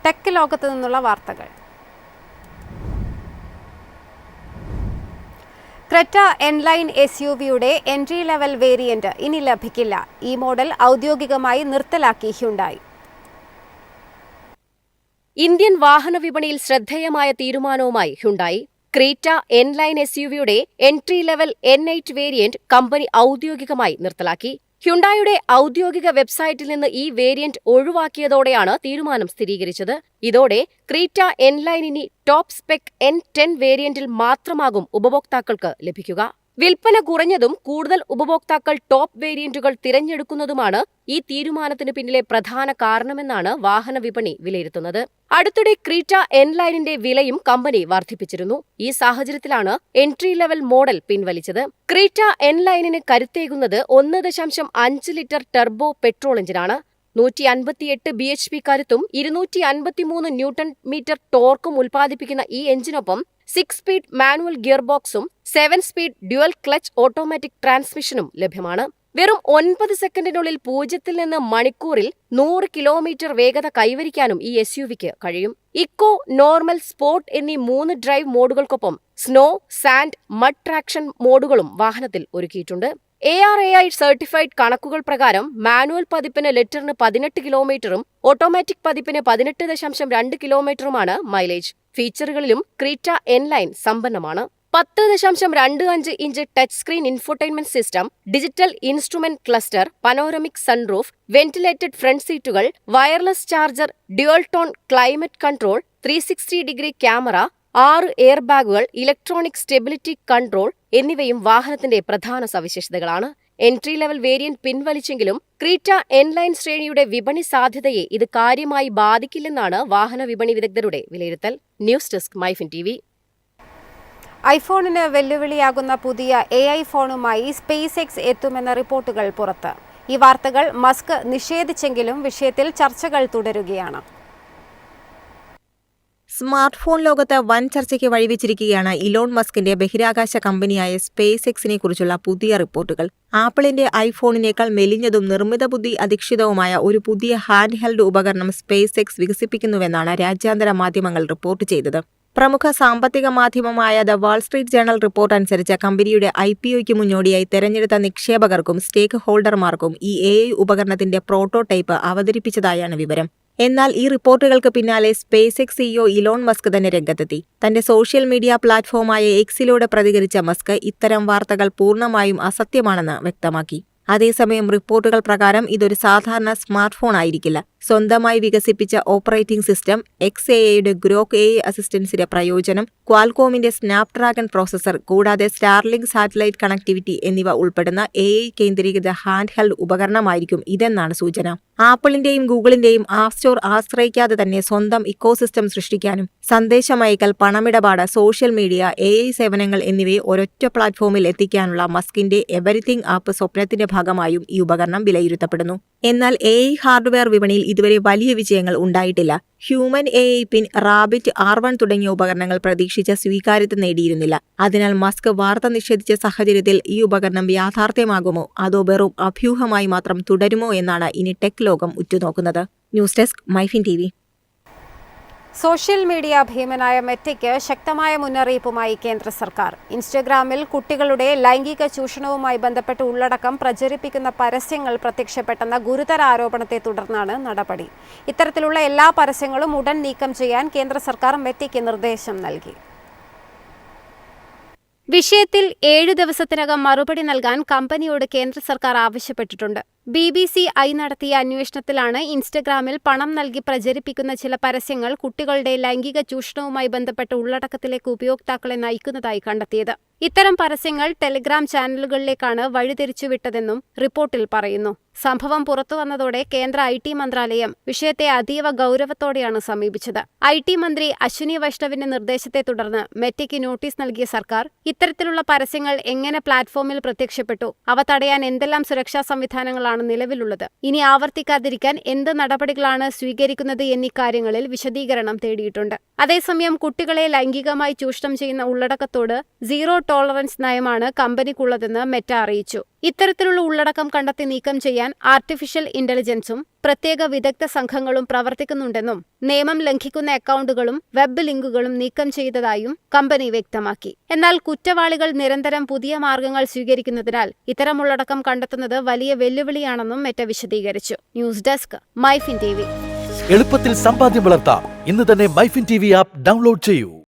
Tech ലോകത്തു നിന്നുള്ള വാർത്തകൾ. ക്രെറ്റ എൻലൈൻ SUVയുടെ എൻട്രി ലെവൽ വേരിയന്റ് ഇനി ലഭിക്കില്ല. ഈ മോഡൽ ഔദ്യോഗികമായി നിർത്തലാക്കി ഹ്യുണ്ടായി. ഇന്ത്യൻ വാഹന വിപണിയിൽ ശ്രദ്ധേയമായ തീരുമാനവുമായി ഹ്യുണ്ടായി. ക്രീറ്റ എൻലൈൻ SUVയുടെ എൻട്രി ലെവൽ N8 വേരിയന്റ് കമ്പനി ഔദ്യോഗികമായി നിർത്തലാക്കി. ഹ്യുണ്ടായുടെ ഔദ്യോഗിക വെബ്സൈറ്റിൽ നിന്ന് ഈ വേരിയന്റ് ഒഴിവാക്കിയതോടെയാണ് തീരുമാനം സ്ഥിരീകരിച്ചത്. ഇതോടെ ക്രീറ്റ എൻലൈൻ ഇനി ടോപ്പ് സ്പെക് N10 വേരിയന്റിൽ മാത്രമാകും ഉപഭോക്താക്കൾക്ക് ലഭിക്കുക. വിൽപ്പന കുറഞ്ഞതും കൂടുതൽ ഉപഭോക്താക്കൾ ടോപ്പ് വേരിയന്റുകൾ തിരഞ്ഞെടുക്കുന്നതുമാണ് ഈ തീരുമാനത്തിന് പിന്നിലെ പ്രധാന കാരണമെന്നാണ് വാഹന വിപണി വിലയിരുത്തുന്നത്. അടുത്തിടെ ക്രീറ്റ എൻലൈനിന്റെ വിലയും കമ്പനി വർദ്ധിപ്പിച്ചിരുന്നു. ഈ സാഹചര്യത്തിലാണ് എൻട്രി ലെവൽ മോഡൽ പിൻവലിച്ചത്. ക്രീറ്റ എൻലൈനിന് കരുത്തേകുന്നത് 1.5 ലിറ്റർ ടർബോ പെട്രോൾ എഞ്ചിനാണ്. 158 bhp കരുത്തും 253 ന്യൂട്ടൺ മീറ്റർ ടോർക്കും ഉൽപ്പാദിപ്പിക്കുന്ന ഈ എഞ്ചിനൊപ്പം 6 സ്പീഡ് മാനുവൽ ഗിയർ ബോക്സും 7 സ്പീഡ് ഡ്യുവൽ ക്ലച്ച് ഓട്ടോമാറ്റിക് ട്രാൻസ്മിഷനും ലഭ്യമാണ്. വെറും 9 സെക്കൻഡിനുള്ളിൽ 0 നിന്ന് മണിക്കൂറിൽ 100 കിലോമീറ്റർ വേഗത കൈവരിക്കാനും ഈ SUVക്ക് കഴിയും. ഇക്കോ, നോർമൽ, സ്പോർട്ട് എന്നീ 3 ഡ്രൈവ് മോഡുകൾക്കൊപ്പം സ്നോ, സാൻഡ്, മഡ് ട്രാക്ഷൻ മോഡുകളും വാഹനത്തിൽ ഒരുക്കിയിട്ടുണ്ട്. ARAI സർട്ടിഫൈഡ് കണക്കുകൾ പ്രകാരം മാനുവൽ പതിപ്പിന് ലിറ്ററിന് 18 കിലോമീറ്ററും ഓട്ടോമാറ്റിക് പതിപ്പിന് 18.2 കിലോമീറ്ററുമാണ് മൈലേജ്. ഫീച്ചറുകളിലും ക്രീറ്റ എൻലൈൻ സമ്പന്നമാണ്. 10.25 inch touch screen infotainment system, digital instrument cluster, panoramic sunroof, ventilated front സീറ്റുകൾ, wireless charger, dual tone climate control, 360 degree camera, 6 air ബാഗുകൾ, ഇലക്ട്രോണിക് സ്റ്റെബിലിറ്റി കൺട്രോൾ എന്നിവയും വാഹനത്തിന്റെ പ്രധാന സവിശേഷതകളാണ്. എൻട്രി ലെവൽ വേരിയന്റ് പിൻവലിച്ചെങ്കിലും ക്രീറ്റ എൻലൈൻ ശ്രേണിയുടെ വിപണി സാധ്യതയെ ഇത് കാര്യമായി ബാധിക്കില്ലെന്നാണ് വാഹന വിപണി വിദഗ്ധരുടെ വിലയിരുത്തൽ. News desk MyFin TV. ഐഫോണിന് വെല്ലുവിളിയാകുന്ന പുതിയ AI ഫോണുമായി SpaceX എത്തുമെന്ന റിപ്പോർട്ടുകൾ പുറത്ത്. ഈ വാർത്തകൾ മസ്ക് നിഷേധിച്ചെങ്കിലും വിഷയത്തിൽ ചർച്ചകൾ തുടരുകയാണ്. സ്മാർട്ട് ഫോൺ ലോകത്ത് വൻ ചർച്ചയ്ക്ക് വഴിവെച്ചിരിക്കുകയാണ് ഇലോൺ മസ്കിന്റെ ബഹിരാകാശ കമ്പനിയായ SpaceXനെ കുറിച്ചുള്ള പുതിയ റിപ്പോർട്ടുകൾ. ആപ്പിളിന്റെ ഐഫോണിനേക്കാൾ മെലിഞ്ഞതും നിർമ്മിത ബുദ്ധി അധിഷ്ഠിതവുമായ ഒരു പുതിയ ഹാൻഡ് ഹെൽഡ് ഉപകരണം SpaceX വികസിപ്പിക്കുന്നുവെന്നാണ് രാജ്യാന്തര മാധ്യമങ്ങൾ റിപ്പോർട്ട് ചെയ്തത്. പ്രമുഖ സാമ്പത്തിക മാധ്യമമായ the Wall Street journal report അനുസരിച്ച് കമ്പനിയുടെ IPOയ്ക്ക് മുന്നോടിയായി തെരഞ്ഞെടുത്ത നിക്ഷേപകർക്കും സ്റ്റേക്ക് ഹോൾഡർമാർക്കും ഈ AI ഉപകരണത്തിന്റെ പ്രോട്ടോടൈപ്പ് അവതരിപ്പിച്ചതായാണ് വിവരം. എന്നാൽ ഈ റിപ്പോർട്ടുകൾക്ക് പിന്നാലെ SpaceX CEO ഇലോൺ മസ്ക് തന്നെ രംഗത്തെത്തി. തന്റെ സോഷ്യൽ മീഡിയ പ്ലാറ്റ്ഫോമായ Xലൂടെ പ്രതികരിച്ച മസ്ക് ഇത്തരം വാർത്തകൾ പൂർണ്ണമായും അസത്യമാണെന്ന് വ്യക്തമാക്കി. അതേസമയം റിപ്പോർട്ടുകൾ പ്രകാരം ഇതൊരു സാധാരണ സ്മാർട്ട് ഫോൺ ആയിരിക്കില്ല. സ്വന്തമായി വികസിപ്പിച്ച ഓപ്പറേറ്റിംഗ് സിസ്റ്റം, XAIയുടെ ഗ്രോക്ക് AI അസിസ്റ്റൻസിന്റെ പ്രയോജനം, ക്വാൽകോമിന്റെ സ്നാപ്ഡ്രാഗൺ പ്രോസസർ കൂടാതെ സ്റ്റാർലിങ്ക് സാറ്റലൈറ്റ് കണക്ടിവിറ്റി എന്നിവ ഉൾപ്പെടുന്ന AI കേന്ദ്രീകൃത ഹാൻഡ് ഹെൽഡ് ഉപകരണമായിരിക്കും ഇതെന്നാണ് സൂചന. ആപ്പിളിന്റെയും ഗൂഗിളിന്റെയും ആപ്പ് സ്റ്റോർ ആശ്രയിക്കാതെ തന്നെ സ്വന്തം ഇക്കോസിസ്റ്റം സൃഷ്ടിക്കാനും സന്ദേശമയക്കൽ, പണമിടപാട്, സോഷ്യൽ മീഡിയ, AI സേവനങ്ങൾ എന്നിവയെ ഒരൊറ്റ പ്ലാറ്റ്ഫോമിൽ എത്തിക്കാനുള്ള മസ്കിന്റെ എവരിതിങ് ആപ്പ് സ്വപ്നത്തിന്റെ ഭാഗമായും ഈ ഉപകരണം വിലയിരുത്തപ്പെടുന്നു. എന്നാൽ AI ഹാർഡ്വെയർ വിപണിയിൽ ഇതുവരെ വലിയ വിജയങ്ങൾ ഉണ്ടായിട്ടില്ല. ഹ്യൂമൻ AI പിൻ, റാബിറ്റ്, R1 തുടങ്ങിയ ഉപകരണങ്ങൾ പ്രതീക്ഷിച്ച സ്വീകാര്യത നേടിയിരുന്നില്ല. അതിനാൽ മസ്ക് വാർത്ത നിഷേധിച്ച സാഹചര്യത്തിൽ ഈ ഉപകരണം യാഥാർത്ഥ്യമാകുമോ അതോ വെറും അഭ്യൂഹമായി മാത്രം തുടരുമോ എന്നാണ് ഇനി ടെക് ലോകം ഉറ്റുനോക്കുന്നത്. News desk MyFin TV. Social media ഭീമനായ മെറ്റയ്ക്ക് ശക്തമായ മുന്നറിയിപ്പുമായി കേന്ദ്ര സർക്കാർ. ഇൻസ്റ്റഗ്രാമിൽ കുട്ടികളുടെ ലൈംഗിക ചൂഷണവുമായി ബന്ധപ്പെട്ട് ഉള്ളടക്കം പ്രചരിപ്പിക്കുന്ന പരസ്യങ്ങൾ പ്രത്യക്ഷപ്പെട്ടെന്ന ഗുരുതര ആരോപണത്തെ തുടർന്നാണ് നടപടി. ഇത്തരത്തിലുള്ള എല്ലാ പരസ്യങ്ങളും ഉടൻ നീക്കം ചെയ്യാൻ കേന്ദ്ര സർക്കാർ മെറ്റയ്ക്ക് നിർദ്ദേശം നൽകി. വിഷയത്തിൽ 7 ദിവസത്തിനകം മറുപടി നൽകാൻ കമ്പനിയോട് കേന്ദ്ര സർക്കാർ ആവശ്യപ്പെട്ടിട്ടുണ്ട്. BBC നടത്തിയ അന്വേഷണത്തിലാണ് ഇൻസ്റ്റഗ്രാമിൽ പണം നൽകി പ്രചരിപ്പിക്കുന്ന ചില പരസ്യങ്ങൾ കുട്ടികളുടെ ലൈംഗിക ചൂഷണവുമായി ബന്ധപ്പെട്ട ഉള്ളടക്കത്തിലേക്ക് ഉപയോക്താക്കളെ നയിക്കുന്നതായി കണ്ടെത്തിയത്. ഇത്തരം പരസ്യങ്ങൾ ടെലിഗ്രാം ചാനലുകളിലേക്കാണ് വഴിതിരിച്ചുവിട്ടതെന്നും റിപ്പോർട്ടിൽ പറയുന്നു. സംഭവം പുറത്തുവന്നതോടെ കേന്ദ്ര IT മന്ത്രാലയം വിഷയത്തെ അതീവ ഗൗരവത്തോടെയാണ് സമീപിച്ചത്. IT മന്ത്രി അശ്വിനി വൈഷ്ണവിന്റെ നിർദ്ദേശത്തെ തുടർന്ന് മെറ്റയ്ക്ക് നോട്ടീസ് നൽകിയ സർക്കാർ ഇത്തരത്തിലുള്ള പരസ്യങ്ങൾ എങ്ങനെ പ്ലാറ്റ്ഫോമിൽ പ്രത്യക്ഷപ്പെട്ടു, അവ തടയാൻ എന്തെല്ലാം സുരക്ഷാ സംവിധാനങ്ങളാണ് നിലവിലുള്ളത്, ഇനി ആവർത്തിക്കാതിരിക്കാൻ എന്ത് നടപടികളാണ് സ്വീകരിക്കുന്നത് എന്നീ കാര്യങ്ങളിൽ വിശദീകരണം തേടിയിട്ടുണ്ട്. അതേസമയം കുട്ടികളെ ലൈംഗികമായി ചൂഷണം ചെയ്യുന്ന ഉള്ളടക്കത്തോട് സീറോ ടോളറൻസ് നയമാണ് കമ്പനിക്കുള്ളതെന്ന് മെറ്റ അറിയിച്ചു. ഇത്തരത്തിലുള്ള ഉള്ളടക്കം കണ്ടെത്തി നീക്കം ചെയ്യാൻ ആർട്ടിഫിഷ്യൽ ഇന്റലിജൻസും പ്രത്യേക വിദഗ്ധ സംഘങ്ങളും പ്രവർത്തിക്കുന്നുണ്ടെന്നും നിയമം ലംഘിക്കുന്ന അക്കൗണ്ടുകളും വെബ് ലിങ്കുകളും നീക്കം ചെയ്തതായും കമ്പനി വ്യക്തമാക്കി. എന്നാൽ കുറ്റവാളികൾ നിരന്തരം പുതിയ മാർഗങ്ങൾ സ്വീകരിക്കുന്നതിനാൽ ഇത്തരം ഉള്ളടക്കം കണ്ടെത്തുന്നത് വലിയ വെല്ലുവിളിയാണെന്നും മെറ്റ വിശദീകരിച്ചു. News desk MyFin TV. എളുപ്പത്തിൽ സമ്പാദ്യം വളർത്താം. ഇന്ന് തന്നെ മൈഫിൻ TV ആപ്പ് ഡൗൺലോഡ് ചെയ്യൂ.